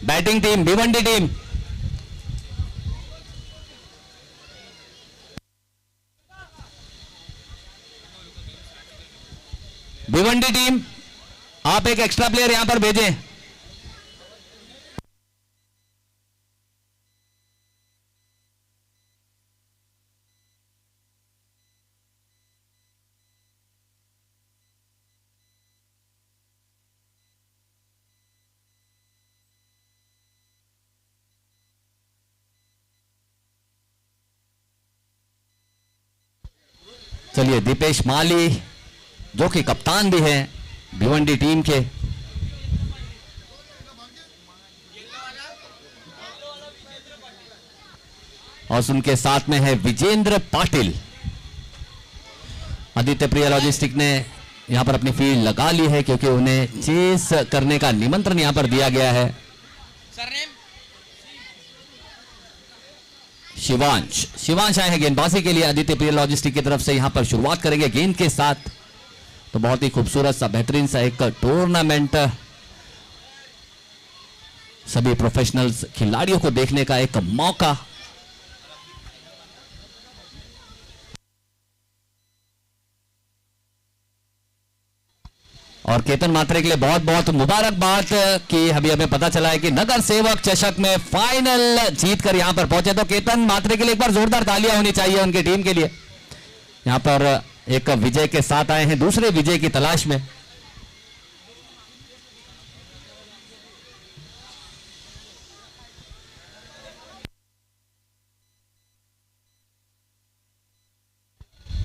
Batting team, Bhiwandi team. Bhiwandi team, आप एक extra player यहां पर भेजें। चलिए, दीपेश माली जो कि कप्तान भी हैं भिवंडी टीम के, और उनके साथ में है विजेंद्र पाटिल। आदित्य प्रिया लॉजिस्टिक ने यहां पर अपनी फील्ड लगा ली है क्योंकि उन्हें चेस करने का निमंत्रण यहां पर दिया गया है। शिवांश आए हैं गेंदबाजी के लिए आदित्य प्रिया लॉजिस्टिक की तरफ से। यहां पर शुरुआत करेंगे गेंद के साथ। तो बहुत ही खूबसूरत सा, बेहतरीन सा एक टूर्नामेंट, सभी प्रोफेशनल्स खिलाड़ियों को देखने का एक मौका। और केतन मात्रे के लिए बहुत बहुत मुबारकबाद कि अभी हमें पता चला है कि नगर सेवक चषक में फाइनल जीतकर यहां पर पहुंचे। तो केतन मात्रे के लिए एक बार जोरदार तालियां होनी चाहिए उनकी टीम के लिए। यहां पर एक विजय के साथ आए हैं, दूसरे विजय की तलाश में।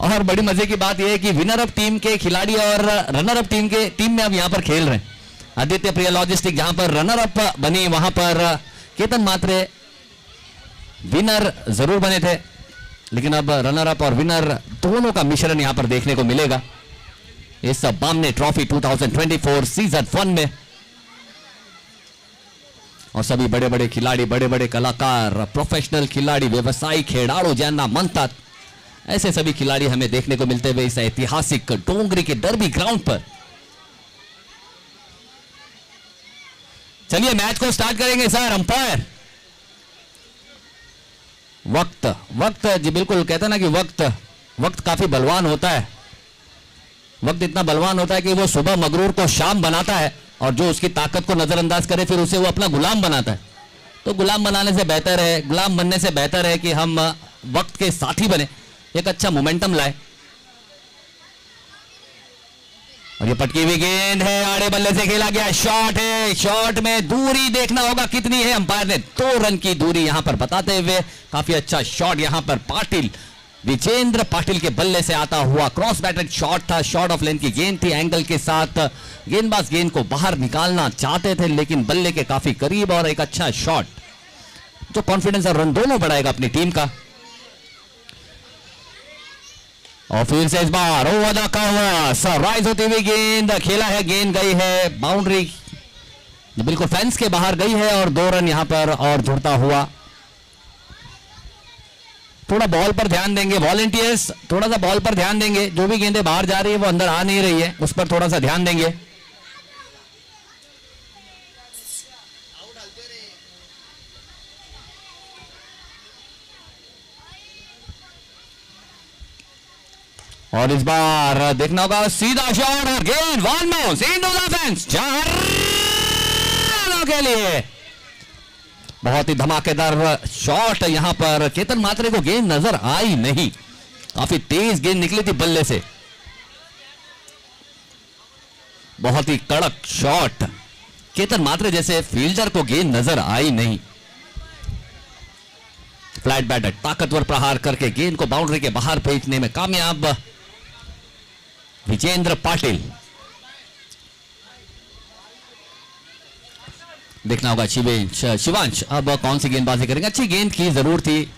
और बड़ी मजे की बात यह है कि विनर अप टीम के खिलाड़ी और रनर अप टीम में अब यहां पर खेल रहे हैं। आदित्य प्रिया लॉजिस्टिक जहां पर रनर अप बनी, वहां पर केतन मात्रे विनर जरूर बने थे, लेकिन अब रनर अप और विनर दोनों का मिश्रण यहां पर देखने को मिलेगा इस बामने ट्रॉफी 2024 सीजन 1 में। और सभी बड़े बड़े खिलाड़ी, बड़े बड़े कलाकार, प्रोफेशनल खिलाड़ी, व्यवसायी खेड़ाड़ू जानना मनता, ऐसे सभी खिलाड़ी हमें देखने को मिलते हुए इस ऐतिहासिक डोंगरी के डर्बी ग्राउंड पर। चलिए मैच को स्टार्ट करेंगे सर। अंपायर, वक्त जी बिल्कुल, कहते हैं ना कि वक्त काफी बलवान होता है। वक्त इतना बलवान होता है कि वो सुबह मगरूर को शाम बनाता है, और जो उसकी ताकत को नजरअंदाज करे फिर उसे वो अपना गुलाम बनाता है। तो गुलाम बनाने से बेहतर है, गुलाम बनने से बेहतर है कि हम वक्त के साथी बने, एक अच्छा मोमेंटम लाए। और ये पटकी हुई गेंद है, आड़े बल्ले से खेला गया, शॉट है। शॉट में दूरी देखना होगा कितनी है। अंपायर ने 2 रन की दूरी यहां पर बताते हुए काफी अच्छा शॉट यहां पर पाटिल, विजेंद्र पाटिल के बल्ले से आता हुआ क्रॉस बैटेड शॉट था। शॉट ऑफ लेंथ की गेंद थी, एंगल के साथ गेंदबाज गेंद को बाहर निकालना चाहते थे, लेकिन बल्ले के काफी करीब, और एक अच्छा शॉट जो कॉन्फिडेंस और रन दोनों बढ़ाएगा अपनी टीम का। और फिर से इस बार ओवर द कवर राइज होती हुई गेंद खेला है, गेंद गई है बाउंड्री, बिल्कुल फेंस के बाहर गई है, और 2 रन यहां पर और जुड़ता हुआ। थोड़ा बॉल पर ध्यान देंगे वॉलंटियर्स, थोड़ा सा बॉल पर ध्यान देंगे। जो भी गेंदें बाहर जा रही है वो अंदर आ नहीं रही है, उस पर थोड़ा सा ध्यान देंगे। और इस बार देखना होगा सीधा शॉट, और गेंद one bounce into the fence, 4 रनों के लिए। बहुत ही धमाकेदार शॉट यहां पर। केतन मात्रे को गेंद नजर आई नहीं, काफी तेज गेंद निकली थी बल्ले से। बहुत ही कड़क शॉट, केतन मात्रे जैसे फील्डर को गेंद नजर आई नहीं। फ्लैट बैटर ताकतवर प्रहार करके गेंद को बाउंड्री के बाहर भेजने में कामयाब विजेंद्र पाटिल। देखना होगा शिवांश अब कौन सी गेंदबाजी करेंगे। अच्छी गेंद की जरूर थी,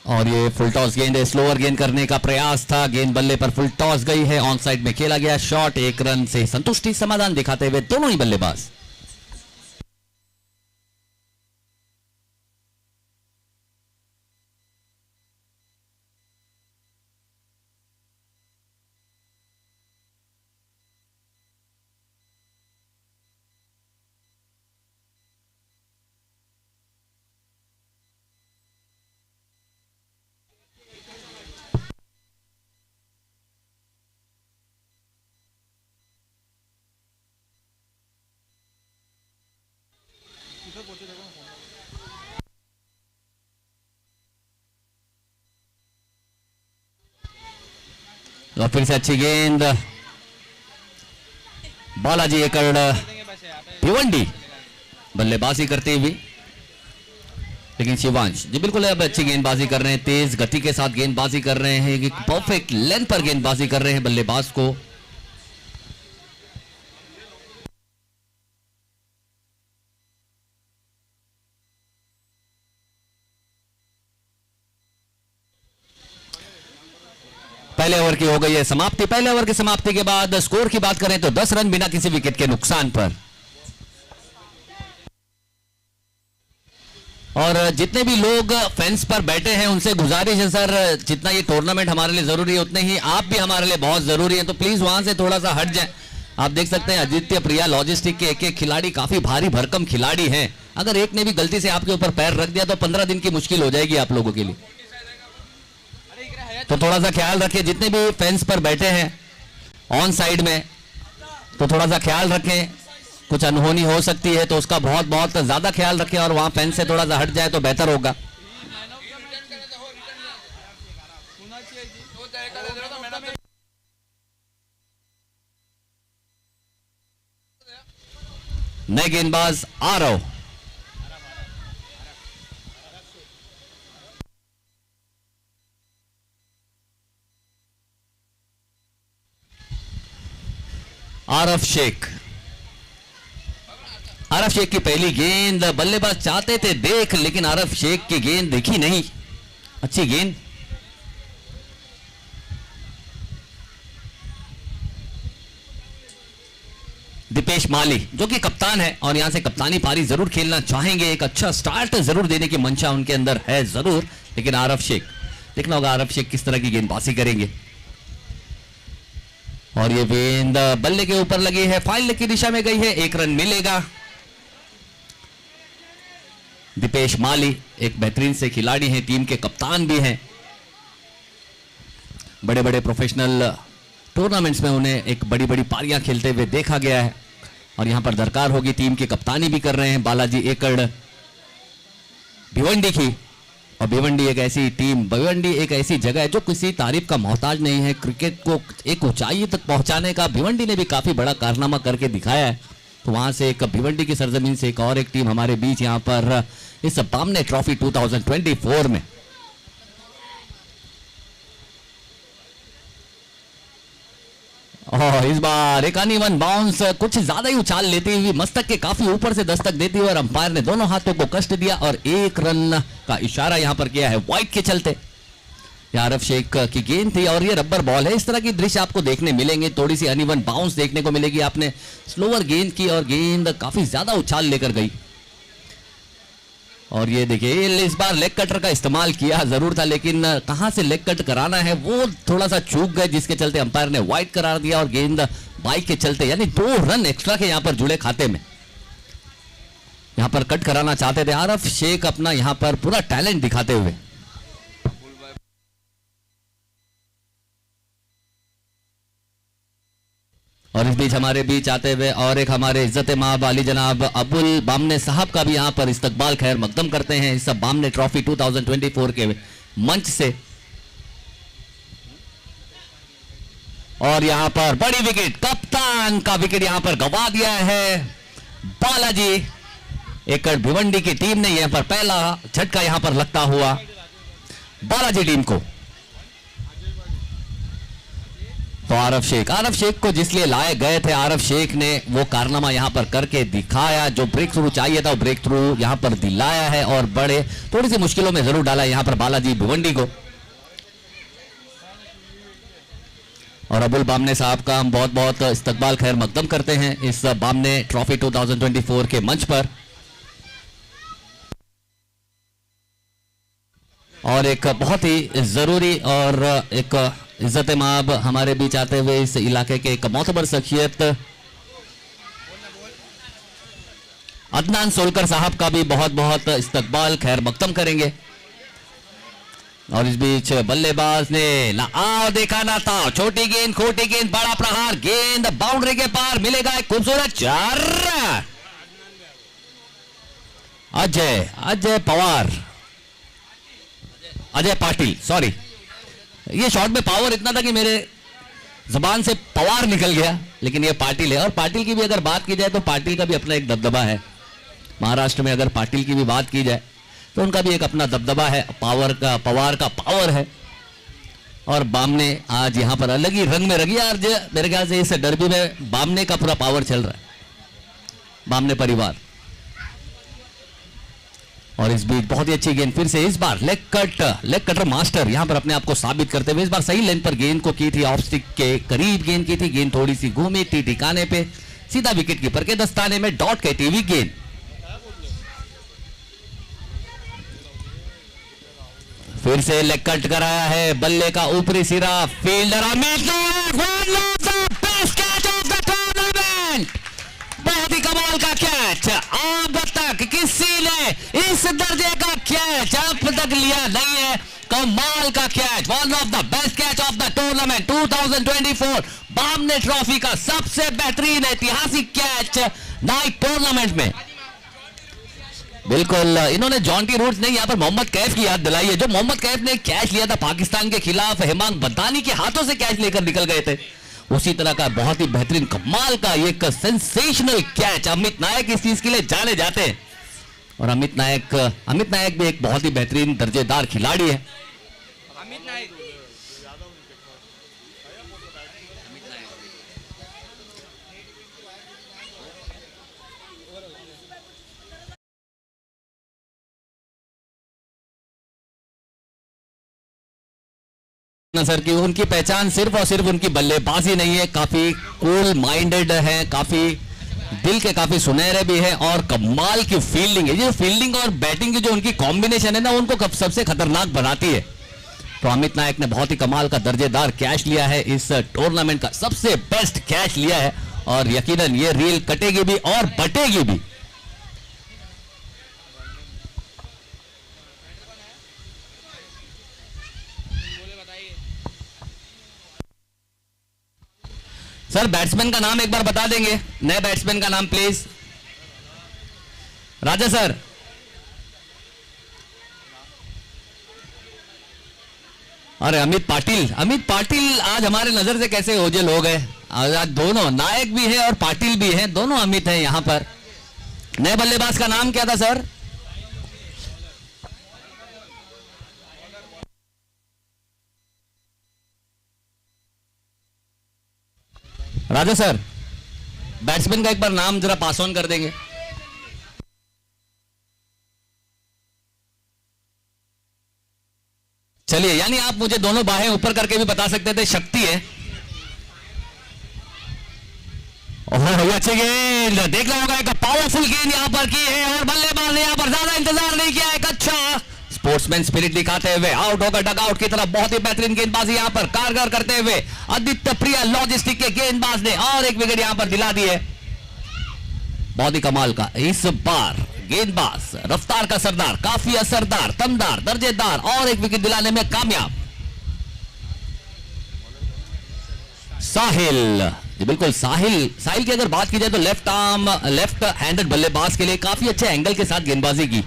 और ये फुल टॉस गेंद है, स्लोअर गेंद करने का प्रयास था। गेंद बल्ले पर फुल टॉस गई है, ऑन साइड में खेला गया शॉट। 1 रन से संतुष्टि समाधान दिखाते हुए दोनों ही बल्लेबाज। और फिर से अच्छी गेंद, बालाजी एकड़ भिवंडी बल्लेबाजी करते हुए, लेकिन शिवांश जी बिल्कुल अब अच्छी गेंदबाजी कर रहे हैं, तेज गति के साथ गेंदबाजी कर रहे हैं, एक परफेक्ट लेंथ पर गेंदबाजी कर रहे हैं बल्लेबाज को। पहले ओवर की हो गई है समाप्ति। पहले ओवर की समाप्ति के बाद स्कोर की बात करें तो 10 रन बिना किसी विकेट के नुकसान पर। और जितने भी लोग फेंस पर बैठे हैं उनसे गुजारिश है सर, जितना ये टूर्नामेंट हमारे लिए जरूरी है उतने ही आप भी हमारे लिए बहुत जरूरी है, तो प्लीज वहां से थोड़ा सा हट जाए। आप देख सकते हैं आदित्य प्रिया लॉजिस्टिक के एक एक खिलाड़ी काफी भारी भरकम खिलाड़ी हैं, अगर एक ने भी गलती से आपके ऊपर पैर रख दिया तो 15 दिन की मुश्किल हो जाएगी आप लोगों के लिए, तो थोड़ा सा ख्याल रखें। जितने भी फेंस पर बैठे हैं ऑन साइड में तो थोड़ा सा ख्याल रखें, कुछ अनहोनी हो सकती है तो उसका बहुत बहुत ज्यादा ख्याल रखें और वहां फेंस से थोड़ा सा हट जाए तो बेहतर होगा। नए गेंदबाज आरव, आरफ शेख। आरफ शेख की पहली गेंद, बल्लेबाज चाहते थे देख लेकिन आरफ शेख की गेंद देखी नहीं, अच्छी गेंद। दीपेश माली जो कि कप्तान है और यहां से कप्तानी पारी जरूर खेलना चाहेंगे, एक अच्छा स्टार्ट जरूर देने की मंशा उनके अंदर है जरूर, लेकिन आरफ शेख देखना होगा आरफ शेख किस तरह की गेंदबाजी करेंगे। और ये गेंद बल्ले के ऊपर लगी है, फाइनल की दिशा में गई है, 1 रन मिलेगा। दीपेश माली एक बेहतरीन से खिलाड़ी हैं, टीम के कप्तान भी हैं, बड़े बड़े प्रोफेशनल टूर्नामेंट्स में उन्हें एक बड़ी बड़ी पारियां खेलते हुए देखा गया है और यहां पर दरकार होगी टीम की कप्तानी भी कर रहे हैं बालाजी एकड़ भिवंडी की। और भिवंडी एक ऐसी टीम, भिवंडी एक ऐसी जगह है जो किसी तारीफ का मोहताज नहीं है, क्रिकेट को एक ऊंचाई तक पहुंचाने का भिवंडी ने भी काफी बड़ा कारनामा करके दिखाया है। तो वहां से एक भिवंडी की सरजमीन से एक और एक टीम हमारे बीच यहां पर इस बामने ट्रॉफी 2024 में। और इस बार एक अनइवन बाउंस कुछ ज्यादा ही उछाल लेती हुई मस्तक के काफी ऊपर से दस्तक देती हुई और अंपायर ने दोनों हाथों को कष्ट दिया और 1 रन का इशारा यहां पर किया है वाइड के चलते। आरफ शेख की गेंद थी और ये रबर बॉल है, इस तरह की दृश्य आपको देखने मिलेंगे, थोड़ी सी अनइवन बाउंस देखने को मिलेगी। आपने स्लोअर गेंद की और गेंद काफी ज्यादा उछाल लेकर गई। और ये देखिए इस बार लेग कटर का इस्तेमाल किया जरूर था, लेकिन कहां से लेग कट कराना है वो थोड़ा सा चूक गए, जिसके चलते अंपायर ने वाइड करार दिया और गेंद बाइक के चलते यानी 2 रन एक्स्ट्रा के यहां पर जुड़े खाते में। यहां पर कट कराना चाहते थे आरफ शेख अपना यहां पर पूरा टैलेंट दिखाते हुए। और इस बीच हमारे बीच आते हुए और एक हमारे इज्जत माब वाली जनाब अबुल बामने साहब का भी यहां पर इस्तकबाल खैर मकदम करते हैं इस बामने ट्रॉफी 2024 के मंच से। और यहां पर बड़ी विकेट, कप्तान का विकेट यहां पर गवा दिया है बालाजी एकड़ भिवंडी की टीम ने। यहां पर पहला झटका यहां पर लगता हुआ बालाजी टीम को। तो आरफ शेख को जिसलिए लाए गए थे, आरफ शेख ने वो कारनामा यहां पर करके दिखाया, जो ब्रेक थ्रू चाहिए था वो ब्रेक थ्रू यहां पर दिलाया है और बड़े थोड़ी सी मुश्किलों में जरूर डाला यहां पर बालाजी भिवंडी को। और अबुल बामने साहब का हम बहुत बहुत इस्तकबाल खैर मकदम करते हैं इस बामने ट्रॉफी 2024 के मंच पर। और एक बहुत ही जरूरी और एक इज्जत माब हमारे बीच आते हुए इस इलाके के एक मोतबर शख्सियत अदनान सोलकर साहब का भी बहुत बहुत इस्तकबाल खैर मकदम करेंगे। और इस बीच बल्लेबाज ने ना आओ देखा ना था, छोटी गेंद खोटी गेंद बड़ा प्रहार, गेंद बाउंड्री के पार, मिलेगा एक खूबसूरत 4। अजय पवार, अजय पाटिल, सॉरी, ये शॉट में पावर इतना था कि मेरे जबान से पवार निकल गया, लेकिन ये पाटिल है। और पाटिल की भी अगर बात की जाए तो पाटिल का भी अपना एक दबदबा है। महाराष्ट्र में अगर पाटिल की भी बात की जाए तो उनका भी एक अपना दबदबा है, पवार का पावर है। और बामने आज यहां पर अलग ही रंग में रंगी। यार मेरे ख्याल से इस डर्बी में बामने का पूरा पावर चल रहा है, बामने परिवार। और इस बीच बहुत ही अच्छी गेंद फिर से, इस बार लेग कटर मास्टर यहां पर अपने आप को साबित करते हुए इस बार सही लेंथ पर गेंद को की थी, ऑफ स्टिक के करीब गेंद की थी। गेंद थोड़ी सी घूमी थी ठिकाने पे, सीधा विकेट कीपर के दस्ताने में डॉट कहती हुई गेंद। फिर से लेग कट कराया है, बल्ले का ऊपरी सिरा, फील्डर अमित टूर्नामेंट। बहुत ही कमाल का कैच, अब तक किसी ने इस दर्जे का कैच अब तक लिया नहीं है। कमाल का catch, one of the best catch of the tournament 2024 Bamne trophy का सबसे बेहतरीन ऐतिहासिक कैच नाइट टूर्नामेंट में। बिल्कुल, इन्होंने जॉन्टी रूट्स ने यहां पर मोहम्मद कैफ की याद दिलाई है। जो मोहम्मद कैफ ने कैच लिया था पाकिस्तान के खिलाफ, हेमांग बदानी के हाथों से कैच लेकर निकल गए थे, उसी तरह का बहुत ही बेहतरीन कमाल का एक सेंसेशनल कैच। अमित नायक इस चीज के लिए जाने जाते हैं। और अमित नायक भी एक बहुत ही बेहतरीन दर्जेदार खिलाड़ी है। सर की उनकी पहचान सिर्फ और सिर्फ उनकी बल्लेबाजी नहीं है, काफी कूल माइंडेड है, काफी दिल के काफी सुनहरे भी है और कमाल की फील्डिंग है। ये फील्डिंग और बैटिंग की जो उनकी कॉम्बिनेशन है ना, उनको सबसे खतरनाक बनाती है। तो अमित नायक ने बहुत ही कमाल का दर्जेदार कैच लिया है, इस टूर्नामेंट का सबसे बेस्ट कैच लिया है। और यकीनन ये रील कटेगी भी और बटेगी भी। सर बैट्समैन का नाम एक बार बता देंगे, नए बैट्समैन का नाम प्लीज। राजा सर, अरे अमित पाटिल आज हमारे नजर से कैसे ओझल हो गए। आज दोनों नायक भी है और पाटिल भी है, दोनों अमित हैं यहां पर। नए बल्लेबाज का नाम क्या था सर? राजा सर, बैट्समैन का एक बार नाम जरा पास ऑन कर देंगे। चलिए, यानी आप मुझे दोनों बाहें ऊपर करके भी बता सकते थे, शक्ति है। ओह अच्छी गेंद, देखना होगा, एक पावरफुल गेंद यहां पर की है और बल्लेबाज ने यहां पर ज्यादा इंतजार नहीं किया। एक अच्छा स्पोर्ट्समैन स्पिरिट दिखाते हुए आउट होकर डगआउट की तरफ बहुत ही बेहतरीन गेंदबाजी यहां पर कारगर करते हुए आदित्य प्रिया लॉजिस्टिक के गेंदबाज ने और एक विकेट यहां पर दिला दी है। बहुत ही कमाल का इस बार गेंदबाज, रफ्तार का सरदार, काफी असरदार, दमदार, दर्जेदार और एक विकेट दिलाने में कामयाब। साहिल, बिल्कुल साहिल की अगर बात की जाए तो लेफ्ट हैंडेड बल्लेबाज के लिए काफी अच्छे एंगल के साथ गेंदबाजी की।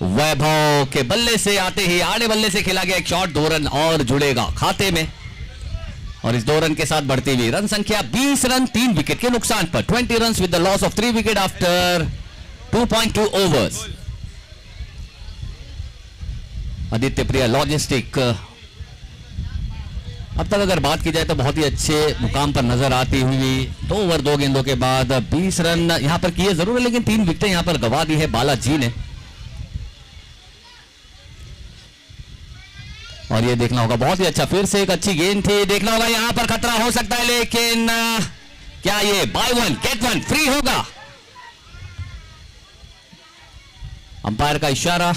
वैभव के बल्ले से आते ही आड़े बल्ले से खेला गया एक शॉट, 2 रन और जुड़ेगा खाते में। और इस 2 रन के साथ बढ़ती हुई रन संख्या 20 रन 3 विकेट के नुकसान पर, 20 run with the loss of 3 wicket after 2.2 overs. Aditya Priya logistic अब तक अगर बात की जाए तो बहुत ही अच्छे मुकाम पर नजर आती हुई 2 ओवर 2 गेंदों के बाद 20 रन यहां पर किए जरूर है, लेकिन 3 विकेटें यहां पर गवा दी है बालाजी ने। और ये देखना होगा, बहुत ही अच्छा, फिर से एक अच्छी गेंद थी, देखना होगा यहां पर खतरा हो सकता है, लेकिन क्या ये बाय 1 गेट 1 फ्री होगा? अंपायर का इशारा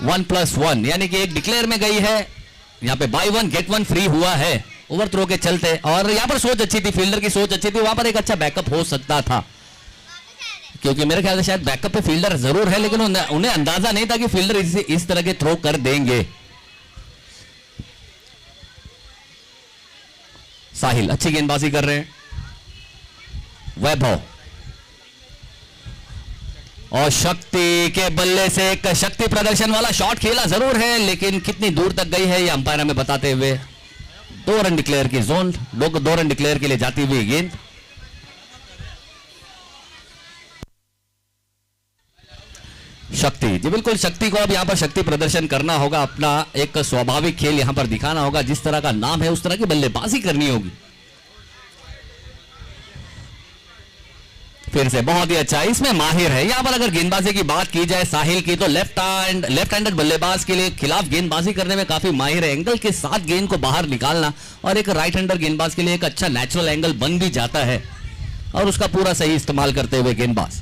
1+1 यानी कि एक डिक्लेयर में गई है, यहां पे बाय 1 गेट 1 फ्री हुआ है ओवर थ्रो के चलते। और यहां पर सोच अच्छी थी, फील्डर की सोच अच्छी थी, वहां पर एक अच्छा बैकअप हो सकता था, क्योंकि मेरे ख्याल से शायद बैकअप पे फील्डर जरूर है, लेकिन उन्हें अंदाजा नहीं था कि फील्डर इस तरह के थ्रो कर देंगे। साहिल अच्छी गेंदबाजी कर रहे हैं। वैभव और शक्ति के बल्ले से एक शक्ति प्रदर्शन वाला शॉट खेला जरूर है, लेकिन कितनी दूर तक गई है ये अंपायर हमें बताते हुए 2 रन डिक्लेयर की जोन, 2 रन डिक्लेयर के लिए जाती हुई गेंद। शक्ति जी बिल्कुल, शक्ति को अब यहां पर शक्ति प्रदर्शन करना होगा, अपना एक स्वाभाविक खेल यहां पर दिखाना होगा, जिस तरह का नाम है उस तरह की बल्लेबाजी करनी होगी। फिर से बहुत ही अच्छा, इसमें माहिर है यहां पर। अगर गेंदबाजी की बात की जाए साहिल की, तो लेफ्ट हैंडेड बल्लेबाज के लिए खिलाफ गेंदबाजी करने में काफी माहिर है, एंगल के साथ गेंद को बाहर निकालना, और एक राइट हैंडर गेंदबाज के लिए एक अच्छा नेचुरल एंगल बन भी जाता है और उसका पूरा सही इस्तेमाल करते हुए गेंदबाज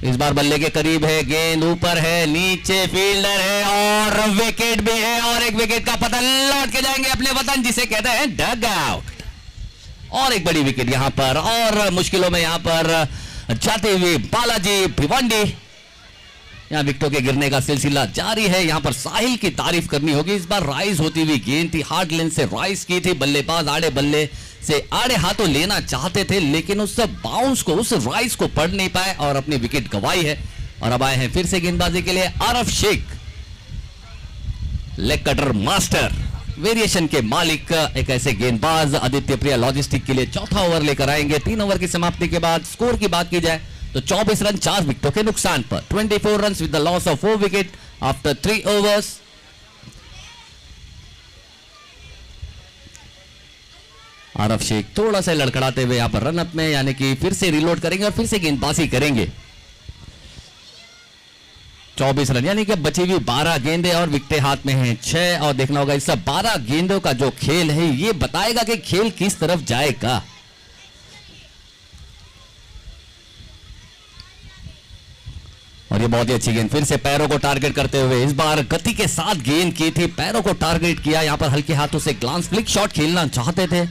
इस बार बल्ले के करीब है, गेंद ऊपर है, नीचे फील्डर है और विकेट भी है, और एक विकेट का पतन, लौट के जाएंगे अपने वतन जिसे कहते हैं डग आउट। और एक बड़ी विकेट यहां पर, और मुश्किलों में यहां पर जाते हुए बालाजी भिवंडी। यहां विकेटों के गिरने का सिलसिला जारी है, यहां पर साहिल की तारीफ करनी होगी। इस बार राइज होती हुई गेंद थी, हार्ड लेंथ से राइज की थी, बल्लेबाज आड़े बल्ले से आड़े हाथों लेना चाहते थे, लेकिन उस बाउंस को, उस राइज को पढ़ नहीं पाए और अपनी विकेट गंवाई है। और अब आए हैं फिर से गेंदबाजी के लिए Aarif Sheikh, leg cutter master, variation के मालिक, एक ऐसे गेंदबाज आदित्य प्रिया लॉजिस्टिक के लिए चौथा ओवर लेकर आएंगे। 3 ओवर की समाप्ति के बाद स्कोर की बात की जाए तो 24 रन 4 विकेटों के नुकसान पर, 24 run with the loss of 4 wicket after 3 overs. Aarif Sheikh थोड़ा सा लड़खड़ाते हुए यहां पर रन अप में, यानी कि फिर से रिलोड करेंगे और फिर से गेंदबाजी करेंगे। 24 रन, यानी कि बची हुई 12 गेंदें और विकेटें हाथ में हैं 6, और देखना होगा इस 12 गेंदों का जो खेल है ये बताएगा कि खेल किस तरफ जाएगा। और ये बहुत ही अच्छी गेंद, फिर से पैरों को टारगेट करते हुए, इस बार गति के साथ गेंद की थी, पैरों को टारगेट किया, यहां पर हल्के हाथों से ग्लांस फ्लिक शॉट खेलना चाहते थे।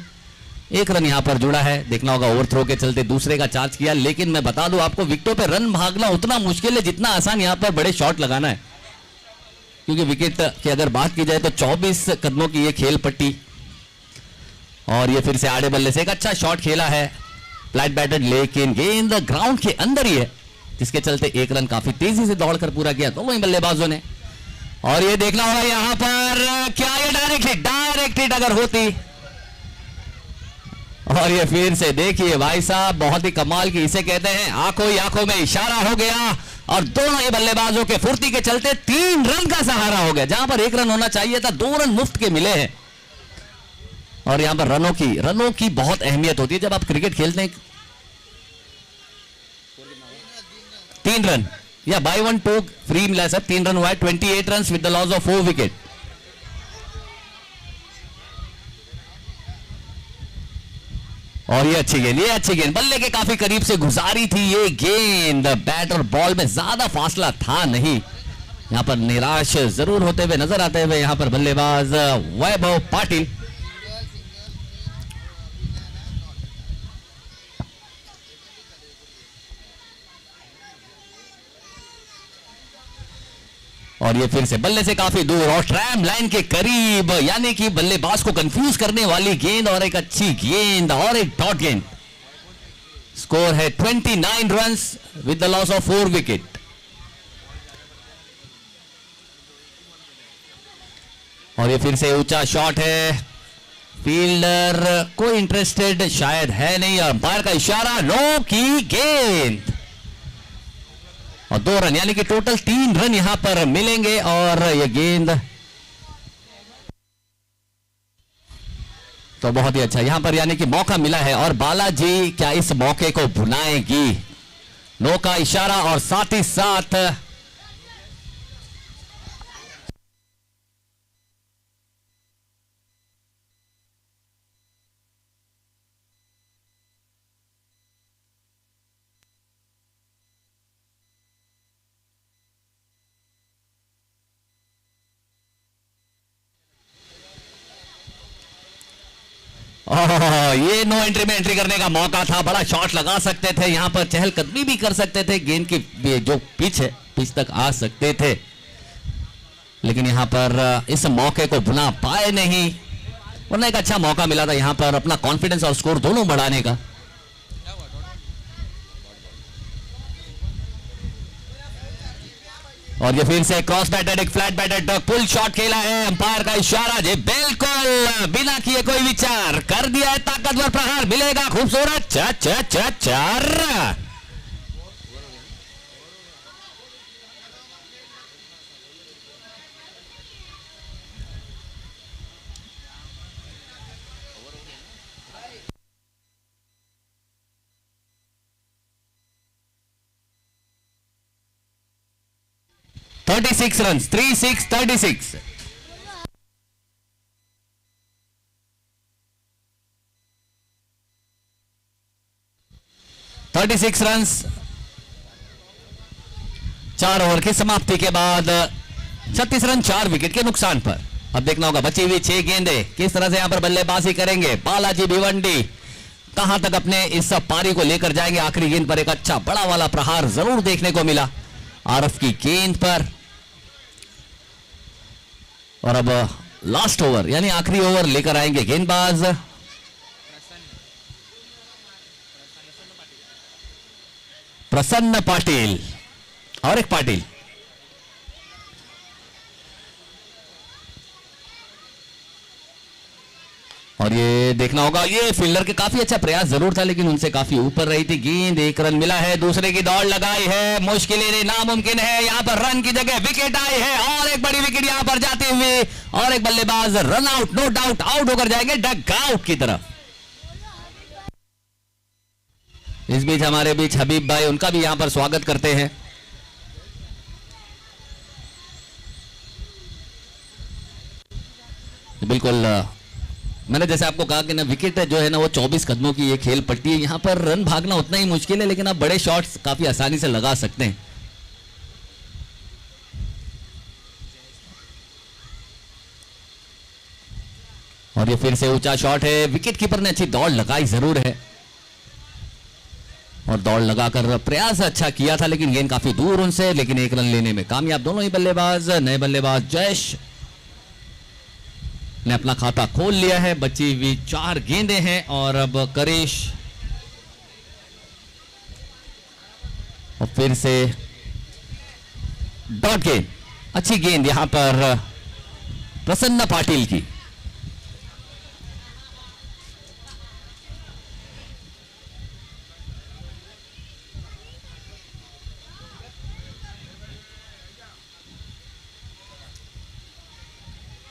1 रन यहां पर जुड़ा है, देखना होगा ओवरथ्रो के चलते दूसरे का चार्ज किया, लेकिन मैं बता दूं आपको विकेटों पे रन भागना उतना मुश्किल है जितना आसान यहां पर बड़े शॉट लगाना है, क्योंकि विकेट की अगर बात की जाए तो 24 कदमों की ये खेल पट्टी। और ये फिर से आड़े बल्ले से एक अच्छा शॉट खेला है, फ्लैट बैटेड, लेकिन गेंद ग्राउंड के अंदर ही है, जिसके चलते 1 रन काफी तेजी से दौड़कर पूरा किया दोनों ही बल्लेबाजों ने। और ये देखना होगा यहां पर क्या ये डायरेक्ट हिट अगर होती, और ये फिर से देखिए भाई साहब, बहुत ही कमाल की, इसे कहते हैं आंखों ही आंखों में इशारा हो गया, और दोनों ही बल्लेबाजों के फुर्ती के चलते 3 रन का सहारा हो गया, जहां पर 1 रन होना चाहिए था 2 रन मुफ्त के मिले हैं। और यहां पर रनों की बहुत अहमियत होती है जब आप क्रिकेट खेलते हैं। 3 रन या बाय 1 2 फ्री मिला सर, 3 रन हुआ है, 28 run with the loss of 4 wicket. और ये अच्छी गेंद बल्ले के काफी करीब से गुजारी थी ये गेंद, बैट और बॉल में ज्यादा फासला था नहीं। यहां पर निराश जरूर होते हुए नजर आते हुए यहां पर बल्लेबाज वैभव पाटिल। और ये फिर से बल्ले से काफी दूर और ट्रैम लाइन के करीब, यानी कि बल्लेबाज को कंफ्यूज करने वाली गेंद, और एक अच्छी गेंद और एक डॉट गेंद। स्कोर है 29 runs with the loss of 4 wicket. और ये फिर से ऊंचा शॉट है, फील्डर कोई इंटरेस्टेड शायद है नहीं, और अंपायर का इशारा, नो की गेंद, और 2 रन, यानी कि टोटल 3 रन यहां पर मिलेंगे। और ये गेंद तो बहुत ही अच्छा यहां पर, यानी कि मौका मिला है, और बालाजी क्या इस मौके को भुनाएगी? नो का इशारा, और साथ ही साथ ये नो एंट्री में एंट्री करने का मौका था, बड़ा शॉट लगा सकते थे, यहां पर चहलकदमी भी कर सकते थे, गेंद की जो पिच है पिच तक आ सकते थे, लेकिन यहां पर इस मौके को भुना पाए नहीं, वरना एक अच्छा मौका मिला था यहां पर अपना कॉन्फिडेंस और स्कोर दोनों बढ़ाने का। और ये फिर से क्रॉस बैटेड एक फ्लैट बैटेड पुल शॉट खेला है, अंपायर का इशारा जी बिल्कुल बिना किए कोई विचार कर दिया है, ताकतवर प्रहार मिलेगा, खूबसूरत चार। रन 36 रन 4 ओवर की समाप्ति के बाद 36 रन 4 विकेट के नुकसान पर। अब देखना होगा बची हुई 6 गेंदें किस तरह से यहां पर बल्लेबाजी करेंगे बालाजी भिवंडी, कहां तक अपने इस पारी को लेकर जाएंगे। आखिरी गेंद पर एक अच्छा बड़ा वाला प्रहार जरूर देखने को मिला आरफ की गेंद पर। और अब लास्ट ओवर यानी आखिरी ओवर लेकर आएंगे गेंदबाज प्रसन्न पाटिल और एक पाटिल। और ये देखना होगा, ये फील्डर के काफी अच्छा प्रयास जरूर था लेकिन उनसे काफी ऊपर रही थी गेंद। 1 रन मिला है, दूसरे की दौड़ लगाई है, मुश्किलें नामुमकिन है, यहां पर रन की जगह विकेट आई है और एक बड़ी विकेट यहां पर जाते हुए और एक बल्लेबाज run out, no doubt out होकर जाएंगे डग आउट की तरफ। इस बीच हमारे बीच हबीब भाई, उनका भी यहां पर स्वागत करते हैं। बिल्कुल मैंने जैसे आपको कहा कि ना विकेट जो है ना वो 24 कदमों की ये खेल पड़ती है, यहां पर रन भागना उतना ही मुश्किल है लेकिन आप बड़े शॉट्स काफी आसानी से लगा सकते हैं। और ये फिर से ऊंचा शॉट है, विकेट कीपर ने अच्छी दौड़ लगाई जरूर है और दौड़ लगाकर प्रयास अच्छा किया था लेकिन गेंद काफी दूर उनसे, लेकिन 1 रन लेने में कामयाब दोनों ही बल्लेबाज। नए बल्लेबाज जयेश ने अपना खाता खोल लिया है, बची हुई 4 गेंदें हैं और अब करेश और फिर से डॉट गेंद, अच्छी गेंद यहां पर प्रसन्न पाटिल की।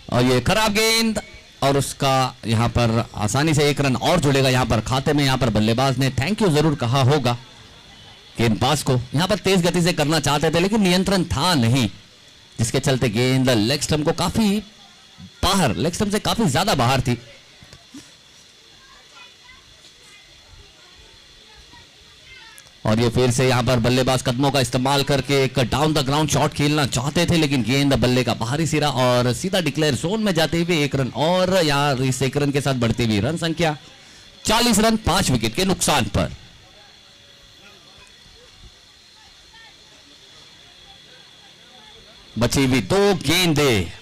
और ये खराब गेंद और उसका यहां पर आसानी से 1 रन और जुड़ेगा यहां पर खाते में। यहां पर बल्लेबाज ने थैंक यू जरूर कहा होगा गेंदबाज को, यहां पर तेज गति से करना चाहते थे लेकिन नियंत्रण था नहीं, जिसके चलते गेंद लेग स्टंप को काफी बाहर, लेग स्टंप से काफी ज्यादा बाहर थी। और ये फिर से यहां पर बल्लेबाज कदमों का इस्तेमाल करके एक डाउन द ग्राउंड शॉट खेलना चाहते थे लेकिन गेंद बल्ले का बाहरी सिरा और सीधा डिक्लेयर जोन में जाते हुए 1 रन और यहां इस 1 रन के साथ बढ़ती हुई रन संख्या 40 रन 5 विकेट के नुकसान पर। बची हुई 2 गेंदें,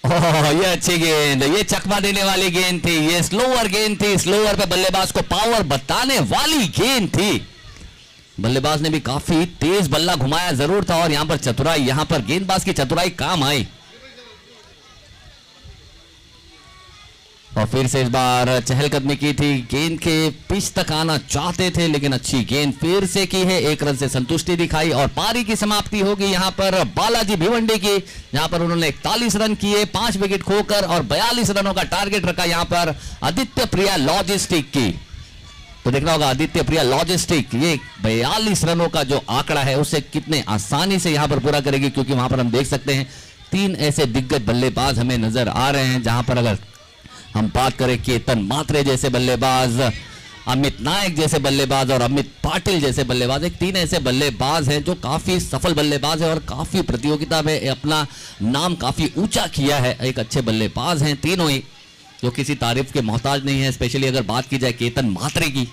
ये अच्छी गेंद, ये चकमा देने वाली गेंद थी, ये स्लोअर गेंद थी, स्लोअर पे बल्लेबाज को पावर बताने वाली गेंद थी। बल्लेबाज ने भी काफी तेज बल्ला घुमाया जरूर था और यहां पर चतुराई, यहां पर गेंदबाज की चतुराई काम आई। और फिर से इस बार चहलकदमी की थी, गेंद के पिच तक आना चाहते थे लेकिन अच्छी गेंद फिर से की है, 1 रन से संतुष्टि दिखाई और पारी की समाप्ति होगी यहां पर बालाजी भिवंडी की, जहां पर उन्होंने 41 रन किए 5 विकेट खोकर और 42 रनों का टारगेट रखा यहां पर आदित्य प्रिया लॉजिस्टिक की। तो देखना होगा आदित्य प्रिया लॉजिस्टिक ये 42 रनों का जो आंकड़ा है उसे कितने आसानी से यहां पर पूरा करेगी, क्योंकि वहां पर हम देख सकते हैं 3 ऐसे दिग्गज बल्लेबाज हमें नजर आ रहे हैं, जहां पर अगर हम बात करें केतन मात्रे जैसे बल्लेबाज, अमित नायक जैसे बल्लेबाज और अमित पाटिल जैसे बल्लेबाज, एक 3 ऐसे बल्लेबाज हैं जो काफी सफल बल्लेबाज है और काफी प्रतियोगिता में अपना नाम काफी ऊंचा किया है, एक अच्छे बल्लेबाज हैं तीनों ही जो किसी तारीफ के मोहताज नहीं है। स्पेशली अगर बात की जाए केतन मात्रे की,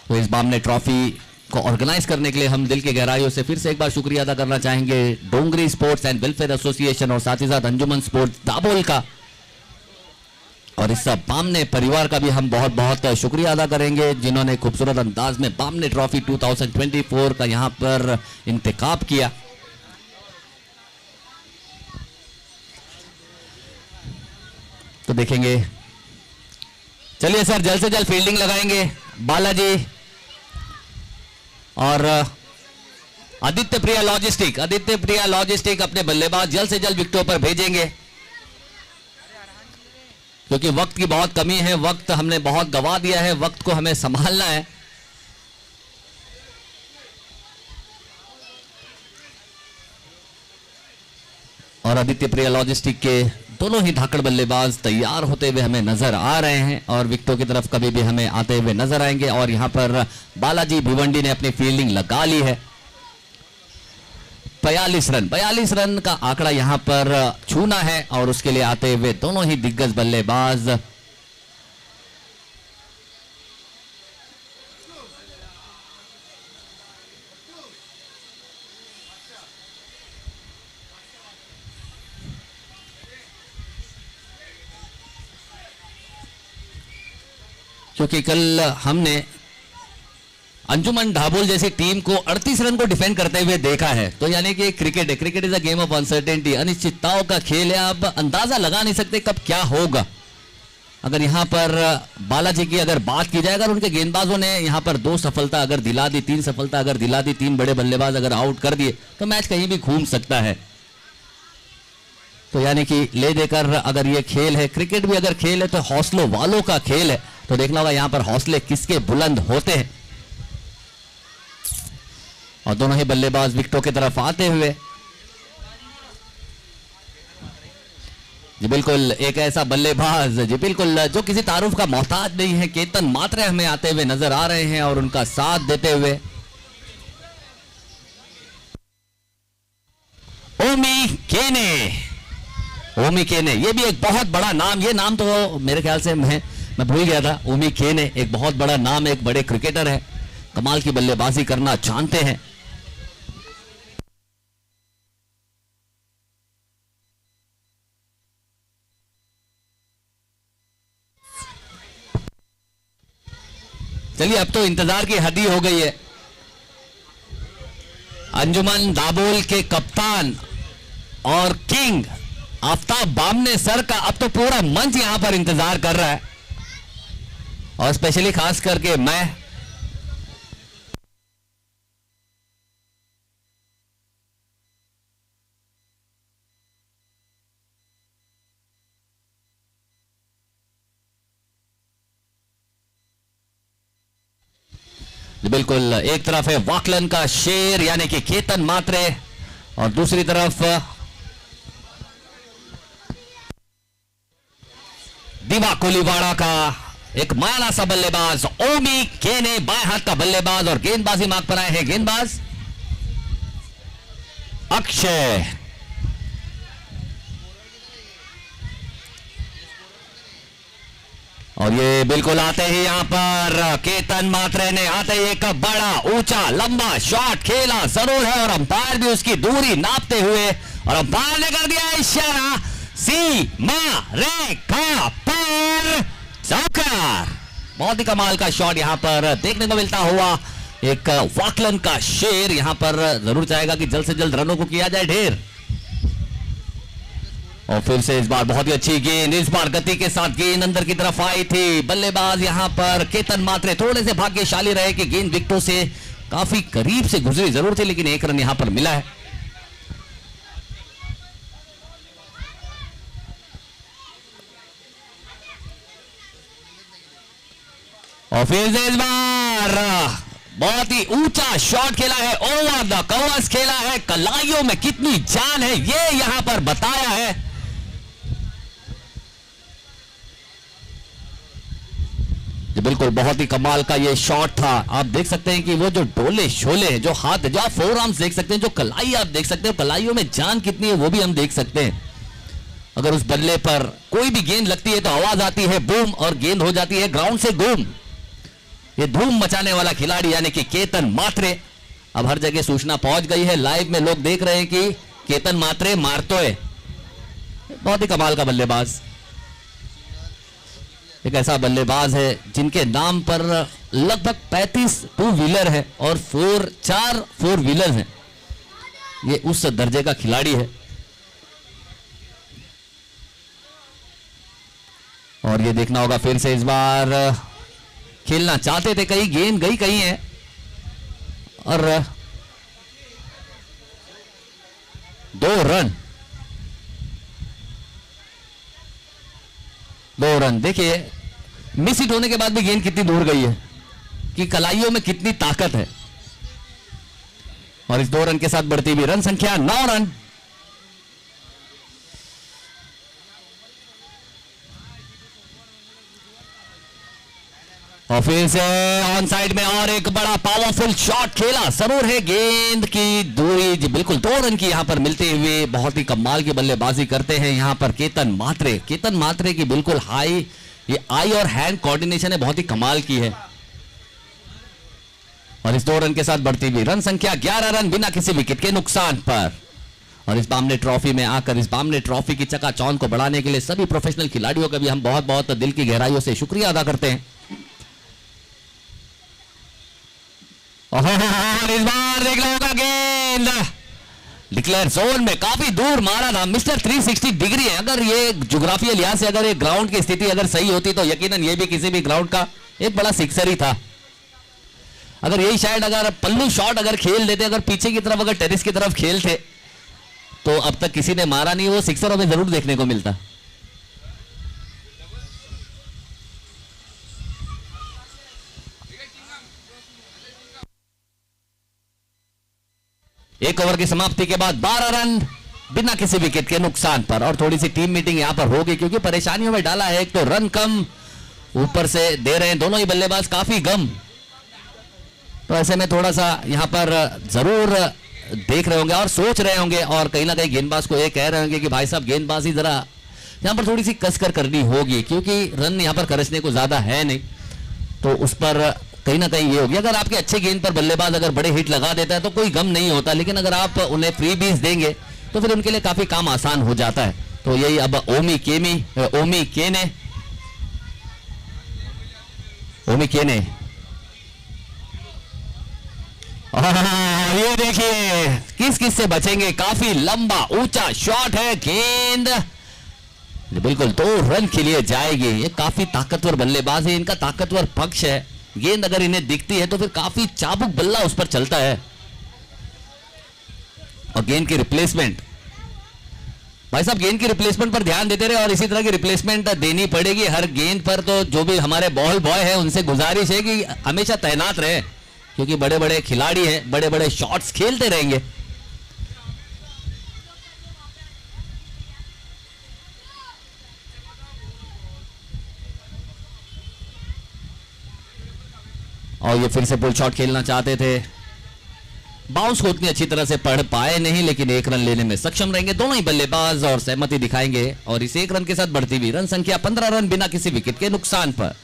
तो इस बार ने ट्रॉफी को ऑर्गेनाइज करने के लिए हम दिल की गहराइयों से फिर से एक बार शुक्रिया अदा करना चाहेंगे डोंगरी स्पोर्ट्स एंड वेलफेयर एसोसिएशन और साथ ही साथ अंजुमन स्पोर्ट्स दाबोल का, और इस बामने परिवार का भी हम बहुत बहुत शुक्रिया अदा करेंगे जिन्होंने खूबसूरत अंदाज में बामने ट्रॉफी 2024 का यहां पर इंतखाब किया। तो देखेंगे, चलिए सर जल्द से जल्द फील्डिंग लगाएंगे बालाजी और आदित्य प्रिया लॉजिस्टिक अपने बल्लेबाज जल्द से जल्द विकेटों पर भेजेंगे क्योंकि वक्त की बहुत कमी है। वक्त हमने बहुत गवा दिया है, वक्त को हमें संभालना है। और आदित्य प्रिया लॉजिस्टिक के दोनों ही धाकड़ बल्लेबाज तैयार होते हुए हमें नजर आ रहे हैं और विकेटों की तरफ कभी भी हमें आते हुए नजर आएंगे। और यहां पर बालाजी भिवंडी ने अपनी फील्डिंग लगा ली है। 42 रन का आंकड़ा यहां पर छूना है और उसके लिए आते हुए दोनों ही दिग्गज बल्लेबाज क्योंकि कल हमने अंजुमन ढाबोल जैसी टीम को 38 रन को डिफेंड करते हुए देखा है। तो यानी कि क्रिकेट है, cricket is a game of uncertainty, अनिश्चितताओं का खेल है। आप अंदाजा लगा नहीं सकते कब क्या होगा। अगर यहां पर बालाजी की अगर बात की जाए, अगर उनके गेंदबाजों ने यहां पर 2 सफलता अगर दिला दी, 3 सफलता अगर दिला दी, 3 बड़े बल्लेबाज अगर आउट कर दिए तो मैच कहीं भी घूम सकता है। तो यानी कि ले देकर अगर ये खेल है, क्रिकेट भी अगर खेल है तो हौसलों वालों का खेल है। तो देखना होगा यहां पर हौसले किसके बुलंद होते हैं। और दोनों ही बल्लेबाज विकेटों की तरफ आते हुए जी बिल्कुल एक ऐसा बल्लेबाज जी बिल्कुल जो किसी तारुफ का मोहताज नहीं है, केतन मात्रे हमें आते हुए नजर आ रहे हैं और उनका साथ देते हुए ओमी केने ये भी एक बहुत बड़ा नाम। ये नाम तो मेरे ख्याल से मैं भूल गया था। ओमी केने एक बहुत बड़ा नाम है, एक बड़े क्रिकेटर है, कमाल की बल्लेबाजी करना जानते हैं। चलिए अब तो इंतजार की हद ही हो गई है। अंजुमन दाबोल के कप्तान और किंग आफ्ताब बामने सर का अब तो पूरा मंच यहां पर इंतजार कर रहा है और स्पेशली खास करके मैं बिल्कुल एक तरफ है वाकलन का शेर यानी कि केतन मात्रे और दूसरी तरफ दिवा कोलीवाड़ा का एक मायाला सा बल्लेबाज ओमी केने, बाएं हाथ का बल्लेबाज और गेंदबाजी मार्ग पर आए हैं गेंदबाज अक्षय। और ये बिल्कुल आते ही यहां पर केतन मात्रे ने आते ही एक बड़ा ऊंचा लंबा शॉट खेला जरूर है और अंपायर भी उसकी दूरी नापते हुए और अंपायर ने कर दिया इशारा सीमा रेखा पर चौकार। बहुत ही कमाल का शॉट यहां पर देखने को मिलता हुआ। एक वाकलन का शेर यहां पर जरूर चाहेगा कि जल्द से जल्द रनों को किया जाए ढेर। और फिर से इस बार बहुत ही अच्छी गेंद, इस बार गति के साथ गेंद अंदर की तरफ आई थी। बल्लेबाज यहां पर केतन मात्रे थोड़े से भाग्यशाली रहे कि गेंद विकेटों से काफी करीब से गुजरी जरूर थी, लेकिन 1 रन यहां पर मिला है। और फिर से इस बार बहुत ही ऊंचा शॉट खेला है, ओवर द कवर्स खेला है। कलाइयों में कितनी जान है ये यहां पर बताया है। बिल्कुल बहुत ही कमाल का ये शॉट था। आप देख सकते हैं कि वो जो डोले शोले जो हाथ, जो आप 4 आर्म्स देख सकते हैं, जो कलाई आप देख सकते हैं, कलाइयों में जान कितनी है वो भी हम देख सकते हैं। अगर उस बल्ले पर कोई भी गेंद लगती है तो आवाज आती है बूम और गेंद हो जाती है ग्राउंड से गुम। ये धूम मचाने वाला खिलाड़ी यानी कि केतन मात्रे। अब हर जगह सूचना पहुंच गई है, लाइव में लोग देख रहे हैं कि केतन मात्रे मारतो है। बहुत ही कमाल का बल्लेबाज। एक ऐसा बल्लेबाज है जिनके नाम पर लगभग 35 टू व्हीलर है और 4 फोर व्हीलर हैं। ये उस दर्जे का खिलाड़ी है। और ये देखना होगा फिर से, इस बार खेलना चाहते थे, कहीं गेंद गई कहीं है और 2 रन। देखिए मिस हिट होने के बाद भी गेंद कितनी दूर गई है, कि कलाइयों में कितनी ताकत है। और इस 2 रन के साथ बढ़ती हुई रन संख्या 9 रन। और फिर से ऑन साइड में और एक बड़ा पावरफुल शॉट खेला जरूर है। गेंद की दूरी जी बिल्कुल 2 रन की यहां पर मिलते हुए बहुत ही कमाल की बल्लेबाजी करते हैं यहां पर केतन मात्रे की बिल्कुल हाई, ये आई और हैंड कोऑर्डिनेशन है, बहुत ही कमाल की है। और इस 2 रन के साथ बढ़ती हुई रन संख्या 11 रन बिना किसी विकेट के नुकसान पर। और इस बामने ट्रॉफी में आकर इस बामने ट्रॉफी की चकाचौंध को बढ़ाने के लिए सभी प्रोफेशनल खिलाड़ियों का भी हम बहुत बहुत दिल की गहराइयों से शुक्रिया अदा करते हैं। और इस बार देख लो होगा गेंद डिक्लेयर जोन में काफी दूर मारा था मिस्टर 360 डिग्री है। अगर ये ज्योग्राफिया लिहाज से अगर ये ग्राउंड की स्थिति अगर सही होती तो यकीनन ये भी किसी भी ग्राउंड का एक बड़ा सिक्सर ही था। अगर यही शायद अगर पल्लू शॉट अगर खेल देते, अगर पीछे की तरफ अगर टेरिस की तरफ खेलते तो अब तक किसी ने मारा नहीं, वो सिक्सर हमें जरूर देखने को मिलता। एक ओवर की समाप्ति के बाद 12 रन बिना किसी विकेट के नुकसान पर। और थोड़ी सी टीम मीटिंग यहां पर होगी क्योंकि परेशानियों में डाला है। एक तो रन कम, ऊपर से दे रहे हैं दोनों ही बल्लेबाज काफी गम, तो ऐसे में थोड़ा सा यहां पर जरूर देख रहे होंगे और सोच रहे होंगे और कहीं ना कहीं गेंदबाज को ये कह रहे होंगे कि भाई साहब गेंदबाजी जरा यहां पर थोड़ी सी कसकर करनी होगी क्योंकि रन यहां पर खर्चने को ज्यादा है नहीं, तो उस पर कहीं ना कहीं ये होगी। अगर आपके अच्छे गेंद पर बल्लेबाज अगर बड़े हिट लगा देता है तो कोई गम नहीं होता, लेकिन अगर आप उन्हें फ्री बीज देंगे तो फिर उनके लिए काफी काम आसान हो जाता है। तो यही अब ओमी केने ये देखिए किस से बचेंगे, काफी लंबा ऊंचा शॉट है, गेंद बिल्कुल 2 रन के लिए जाएगी। ये काफी ताकतवर बल्लेबाज है, इनका ताकतवर पक्ष है। गेंद अगर इन्हें दिखती है तो फिर काफी चाबुक बल्ला उस पर चलता है। और गेंद की रिप्लेसमेंट, भाई साहब गेंद की रिप्लेसमेंट पर ध्यान देते रहे और इसी तरह की रिप्लेसमेंट देनी पड़ेगी हर गेंद पर। तो जो भी हमारे बॉल बॉय है उनसे गुजारिश है कि हमेशा तैनात रहे क्योंकि बड़े बड़े खिलाड़ी हैं, बड़े बड़े शॉट्स खेलते रहेंगे। और ये फिर से पुल शॉट खेलना चाहते थे, बाउंस को उतनी अच्छी तरह से पढ़ पाए नहीं, लेकिन 1 रन लेने में सक्षम रहेंगे दोनों ही बल्लेबाज और सहमति दिखाएंगे। और इस 1 रन के साथ बढ़ती हुई रन संख्या 15 रन बिना किसी विकेट के नुकसान पर।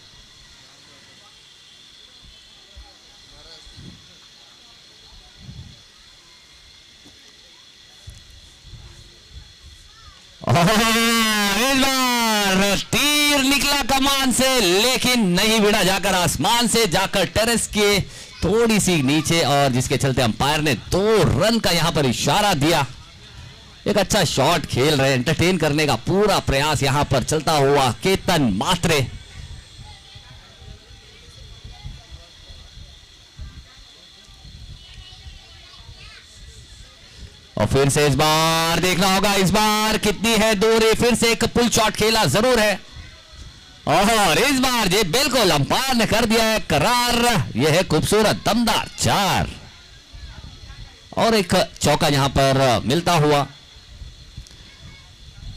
इस बार तीर निकला कमान से लेकिन नहीं भिड़ा जाकर आसमान से, जाकर टेरेस के थोड़ी सी नीचे, और जिसके चलते अंपायर ने 2 रन का यहां पर इशारा दिया। एक अच्छा शॉट खेल रहे, एंटरटेन करने का पूरा प्रयास यहां पर चलता हुआ केतन मात्रे। और फिर से इस बार देखना होगा इस बार कितनी है दूरी, फिर से एक पुल शॉट खेला जरूर है और इस बार ये बिल्कुल अंपायर ने कर दिया है करार। यह है खूबसूरत दमदार 4 और एक चौका यहां पर मिलता हुआ।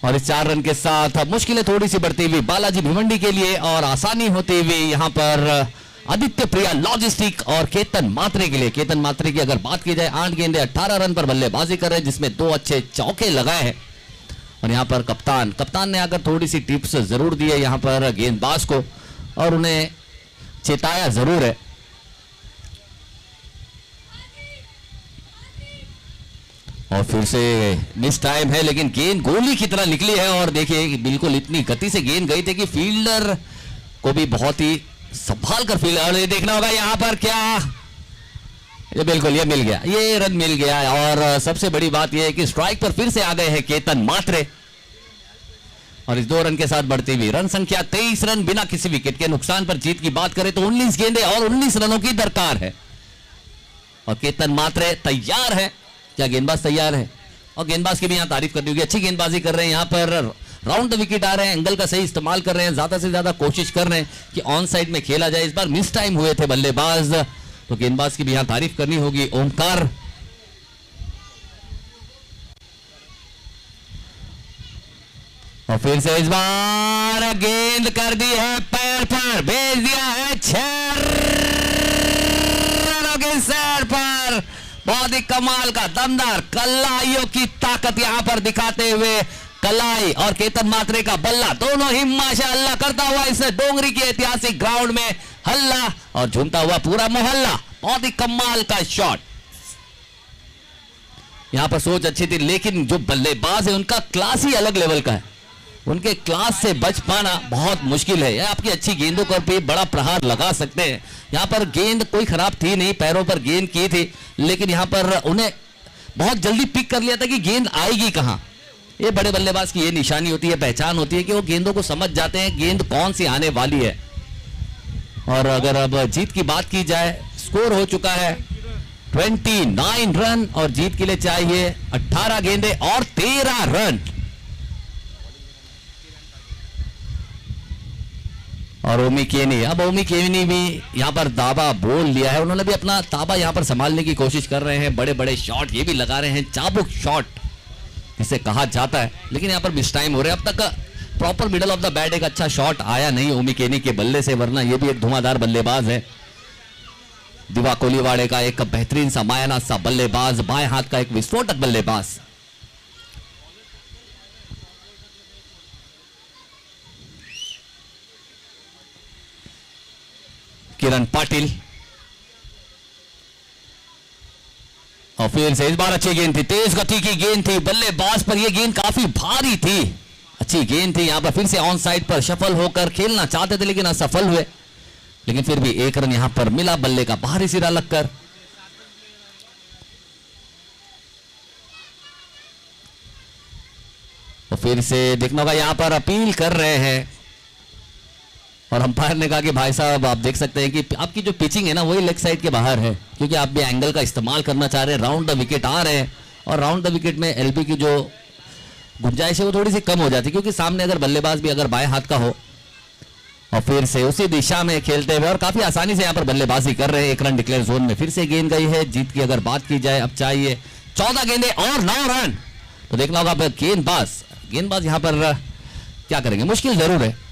और इस 4 रन के साथ मुश्किलें थोड़ी सी बढ़ती हुई बालाजी भिवंडी के लिए और आसानी होती हुई यहां पर आदित्य प्रिया लॉजिस्टिक और केतन मात्रे के लिए। केतन मात्रे की अगर बात की जाए 8 गेंदे 18 रन पर बल्लेबाजी कर रहे हैं जिसमें 2 अच्छे चौके लगाए हैं। और यहां पर कप्तान ने आकर थोड़ी सी टिप्स जरूर दी है यहां पर गेंदबाज को और उन्हें चेताया जरूर है। और फिर से मिस टाइम है लेकिन गेंद गोली की तरह निकली है और देखिए बिल्कुल इतनी गति से गेंद गई थी कि फील्डर को भी बहुत ही संभाल कर फील, और ये देखना होगा यहाँ पर क्या, ये बिल्कुल ये मिल गया, ये रन मिल गया। और सबसे बड़ी बात ये है कि स्ट्राइक पर फिर से आ गए हैं केतन मात्रे, और इस 2 रन के साथ बढ़ती हुई रन संख्या 23 रन बिना किसी विकेट के नुकसान पर। जीत की बात करें तो 19 गेंदें और 19 रनों की दरकार है, और केतन मात्रे तैयार है। क्या गेंदबाज तैयार है, और गेंदबाज की भी यहां तारीफ करनी होगी, अच्छी गेंदबाजी कर रहे हैं, यहां पर राउंड द विकेट आ रहे हैं, एंगल का सही इस्तेमाल कर रहे हैं, ज्यादा से ज्यादा कोशिश कर रहे हैं कि ऑन साइड में खेला जाए। इस बार मिस टाइम हुए थे बल्लेबाज, तो गेंदबाज की भी यहां तारीफ करनी होगी। ओमकार और फिर से इस बार गेंद कर दी है पैर पर, भेज दिया है 6 रनों के सैर पर। बहुत ही कमाल का दमदार कलाइयों की ताकत यहां पर दिखाते हुए कलाई और केतन मात्रे का बल्ला दोनों ही माशाअल्लाह करता हुआ इस डोंगरी के ऐतिहासिक ग्राउंड में हल्ला, और झूमता हुआ पूरा मोहल्ला। बहुत ही कमाल का शॉट, यहां पर सोच अच्छी थी, लेकिन जो बल्लेबाज है उनका क्लास ही अलग लेवल का है, उनके क्लास से बच पाना बहुत मुश्किल है। आपकी अच्छी गेंदों पर भी बड़ा प्रहार लगा सकते हैं, यहां पर गेंद कोई खराब थी नहीं, पैरों पर गेंद की थी, लेकिन यहां पर उन्हें बहुत जल्दी पिक कर लिया था कि गेंद आएगी कहां। ये बड़े बल्लेबाज की ये निशानी होती है, पहचान होती है कि वो गेंदों को समझ जाते हैं गेंद कौन सी आने वाली है। और अगर अब जीत की बात की जाए, स्कोर हो चुका है 29 रन, और जीत के लिए चाहिए 18 गेंदें और 13 रन। और ओमी केनी, अब ओमी केनी भी यहां पर दावा बोल लिया है, उन्होंने भी अपना ताबा यहां पर संभालने की कोशिश कर रहे हैं, बड़े बड़े शॉट ये भी लगा रहे हैं, चाबुक शॉट जिसे कहा जाता है, लेकिन यहां पर मिस टाइम हो रहे हैं। अब तक proper middle of the bat एक अच्छा शॉट आया नहीं ओमी केनी के बल्ले से, वरना ये भी एक धुआंधार बल्लेबाज है। दिवा कोलीवाड़े का एक बेहतरीन सा मायाना सा बल्लेबाज, बाएं हाथ का एक विस्फोटक बल्लेबाज। किरण पाटिल, और फिर से इस बार अच्छी गेंद थी, तेज गति की गेंद थी, बल्लेबाज पर यह गेंद काफी भारी थी, अच्छी गेंद थी। यहां पर फिर से ऑन साइड पर सफल होकर खेलना चाहते थे लेकिन असफल हुए, लेकिन फिर भी 1 रन यहां पर मिला बल्ले का बाहरी सिरा लगकर। तो फिर से देखना होगा, यहां पर अपील कर रहे हैं, और अंपायर ने कहा कि भाई साहब आप देख सकते हैं कि आपकी जो पिचिंग है ना वही लेग साइड के बाहर है, क्योंकि आप भी एंगल का इस्तेमाल करना चाह रहे हैं, राउंड द विकेट आ रहे हैं, और राउंड द विकेट में एलबी की जो गुंजाइश है वो थोड़ी सी कम हो जाती है, क्योंकि सामने अगर बल्लेबाज भी अगर बाएं हाथ का हो, और फिर से उसी दिशा में खेलते हुए और काफी आसानी से यहां पर बल्लेबाजी कर रहे हैं। 1 रन डिक्लेयर जोन में फिर से गेंद गई है। जीत की अगर बात की जाए, अब चाहिए 14 गेंदें और 9 रन। तो देखना होगा गेंदबाज यहां पर क्या करेंगे, मुश्किल जरूर है,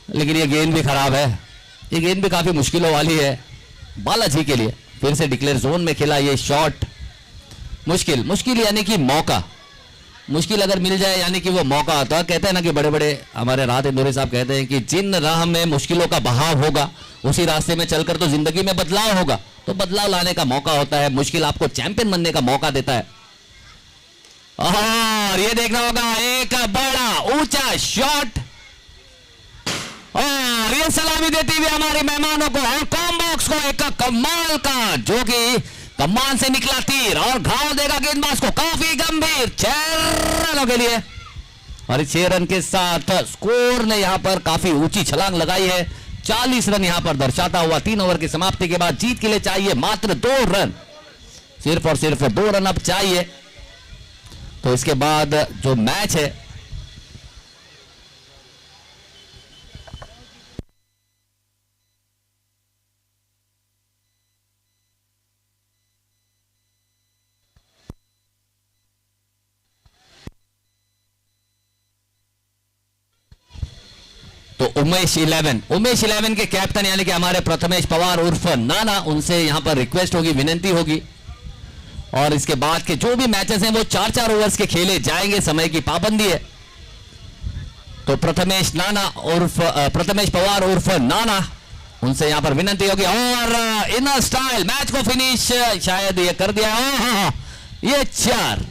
लेकिन ये गेंद भी खराब है, ये गेंद भी काफी मुश्किलों वाली है बालाजी के लिए। फिर से डिक्लेयर जोन में खेला ये शॉट, मुश्किल यानी कि मौका, मुश्किल अगर मिल जाए यानी कि वो मौका आता है। कहते हैं ना कि बड़े बड़े हमारे राहत इंदौरी साहब कहते हैं कि जिन राह में मुश्किलों का बहाव होगा उसी रास्ते में चलकर तो जिंदगी में बदलाव होगा, तो बदलाव लाने का मौका होता है, मुश्किल आपको चैंपियन बनने का मौका देता है। और ये देखना होगा, एक बड़ा ऊंचा शॉट, और ये सलामी देती हुई हमारे मेहमानों को और कॉम्बॉक्स को एक कमाल का, जो कि कमान से निकला तीर और घाव देगा गेंदबाज को, काफी गंभीर 6 रनों के लिए। और 6 रन के साथ स्कोर ने यहां पर काफी ऊंची छलांग लगाई है, 40 रन यहां पर दर्शाता हुआ 3 ओवर की समाप्ति के बाद। जीत के लिए चाहिए मात्र 2 रन, सिर्फ और सिर्फ 2 रन अब चाहिए। तो इसके बाद जो मैच है तो उमेश 11 के कैप्टन यानी कि हमारे प्रथमेश पवार उर्फ नाना, उनसे यहां पर रिक्वेस्ट होगी, विनती होगी, और इसके बाद के जो भी मैचेस हैं वो 4-4 ओवर्स के खेले जाएंगे, समय की पाबंदी है। तो प्रथमेश पवार उर्फ नाना, उनसे यहां पर विनती होगी, और इन स्टाइल मैच को फिनिश शायद ये कर दिया। हाँ, ये 4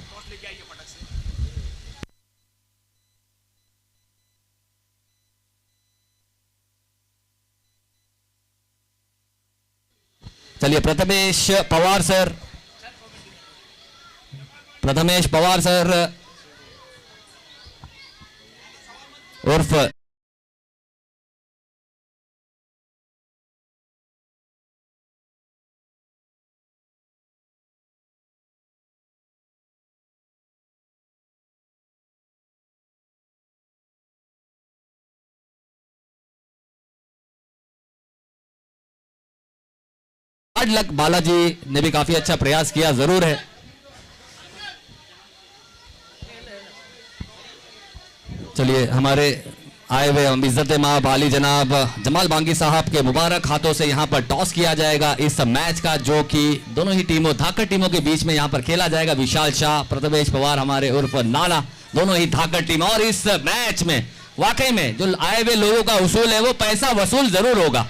चलिए प्रथमेश पवार सर, प्रथमेश पवार सर उर्फ हार्ड लक बालाजी ने भी काफी अच्छा प्रयास किया जरूर है। चलिए हमारे आए हुए इज्जत मां बाली जनाब जमाल बांगी साहब के मुबारक हाथों से यहां पर टॉस किया जाएगा इस मैच का, जो कि दोनों ही टीमों धाकड़ टीमों के बीच में यहां पर खेला जाएगा। विशाल शाह, प्रथमेश पवार हमारे उर्फ नाना, दोनों ही धाकड़ टीम। और इस मैच में वाकई में जो आए हुए लोगों का उसूल है वो पैसा वसूल जरूर होगा।